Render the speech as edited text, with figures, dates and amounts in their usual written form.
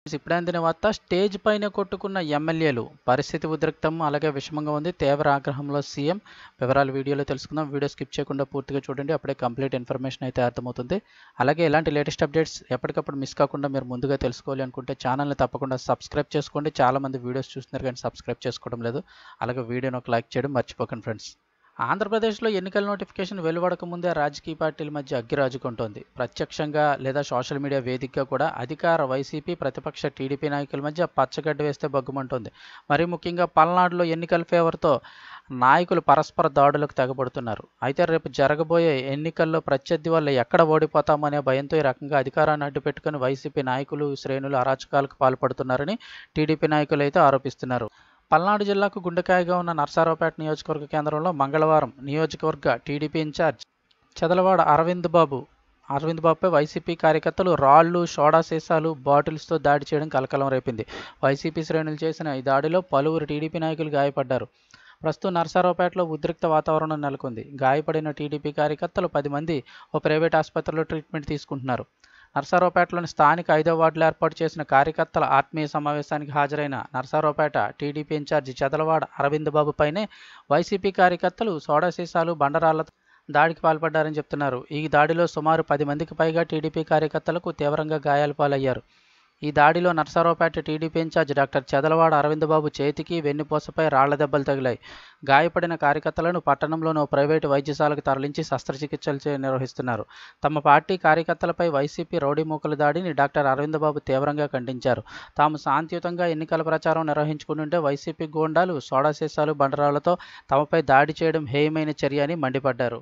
ఇప్పుడే అందిన వార్త. స్టేజ్ పైన కొట్టుకున్న ఎమ్మెల్యేలు, పరిస్థితి ఉద్రిక్తం, అలాగే విషమంగా ఉంది. తీవ్ర ఆగ్రహంలో సీఎం. వివరాలు వీడియోలో తెలుసుకుందాం. వీడియో స్కిప్ చేయకుండా పూర్తిగా చూడండి, అప్పుడే కంప్లీట్ ఇన్ఫర్మేషన్ అయితే అర్థమవుతుంది. అలాగే ఇలాంటి లేటెస్ట్ అప్డేట్స్ ఎప్పటికప్పుడు మిస్ కాకుండా మీరు ముందుగా తెలుసుకోవాలి అనుకుంటే ఛానల్ని తప్పకుండా సబ్స్క్రైబ్ చేసుకోండి. చాలామంది వీడియోస్ చూస్తున్నారు కానీ సబ్స్క్రైబ్ చేసుకోవడం లేదు. అలాగే వీడియోని ఒక లైక్ చేయడం మర్చిపోకండి ఫ్రెండ్స్. ఆంధ్రప్రదేశ్లో ఎన్నికల నోటిఫికేషన్ వెలువడక ముందే రాజకీయ పార్టీల మధ్య అగ్గిరాజుకుంటోంది. ప్రత్యక్షంగా లేదా సోషల్ మీడియా వేదికగా కూడా అధికార వైసీపీ, ప్రతిపక్ష టీడీపీ నాయకుల మధ్య పచ్చగడ్డ వేస్తే బగ్గుమంటోంది. మరీ ముఖ్యంగా పల్నాడులో ఎన్నికల ఫేవర్తో నాయకులు పరస్పర దాడులకు తెగబడుతున్నారు. అయితే రేపు జరగబోయే ఎన్నికల్లో ప్రత్యర్థి వల్ల ఎక్కడ ఓడిపోతామనే భయంతో ఈ రకంగా అధికారాన్ని అడ్డుపెట్టుకుని వైసీపీ నాయకులు, శ్రేణులు అరాచకాలకు పాల్పడుతున్నారని టీడీపీ నాయకులు అయితే ఆరోపిస్తున్నారు. పల్నాడు జిల్లాకు గుండెకాయగా ఉన్న నర్సారావుపేట నియోజకవర్గ కేంద్రంలో మంగళవారం నియోజకవర్గ టీడీపీ ఇన్ఛార్జ్ చదలవాడ అరవింద్ బాబుపై వైసీపీ కార్యకర్తలు రాళ్లు, సోడా సీసాలు, బాటిల్స్తో దాడి చేయడం కలకలం రేపింది. వైసీపీ శ్రేణులు చేసిన ఈ దాడిలో పలువురు టీడీపీ నాయకులు గాయపడ్డారు. ప్రస్తుతం నర్సారావుపేటలో ఉద్రిక్త వాతావరణం నెలకొంది. గాయపడిన టీడీపీ కార్యకర్తలు 10 మంది ఓ ప్రైవేట్ ఆసుపత్రిలో ట్రీట్మెంట్ తీసుకుంటున్నారు. నర్సారావుపేటలోని స్థానిక 5వ వార్డులో ఏర్పాటు చేసిన కార్యకర్తల ఆత్మీయ సమావేశానికి హాజరైన నర్సారావుపేట టీడీపీ ఇన్ఛార్జి చదలవాడ అరవింద్ బాబుపైనే వైసీపీ కార్యకర్తలు సోడా సీసాలు, బండరాళ్లతో దాడికి పాల్పడ్డారని చెప్తున్నారు. ఈ దాడిలో సుమారు 10 మందికి పైగా టీడీపీ కార్యకర్తలకు తీవ్రంగా గాయాల పాలయ్యారు. ఈ దాడిలో Narasaraopet TDP incharge doctor Chadalavada Aravind Babu చేతికి, వెన్నుపూసపై రాళ్ల దెబ్బలు తగిలాయి. గాయపడిన కార్యకర్తలను పట్టణంలోని ఓ ప్రైవేటు వైద్యశాలకు తరలించి శస్త్రచికిత్సలు నిర్వహిస్తున్నారు. తమ పార్టీ కార్యకర్తలపై వైసీపీ రౌడీ మూకల దాడిని డాక్టర్ అరవింద్ బాబు తీవ్రంగా ఖండించారు. తాము శాంతియుతంగా ఎన్నికల ప్రచారం నిర్వహించుకుంటుంటే వైసీపీ గూండాలు సోడా సీసాలు, బండరాళ్లతో తమపై దాడి చేయడం హేయమైన చర్య అని మండిపడ్డారు.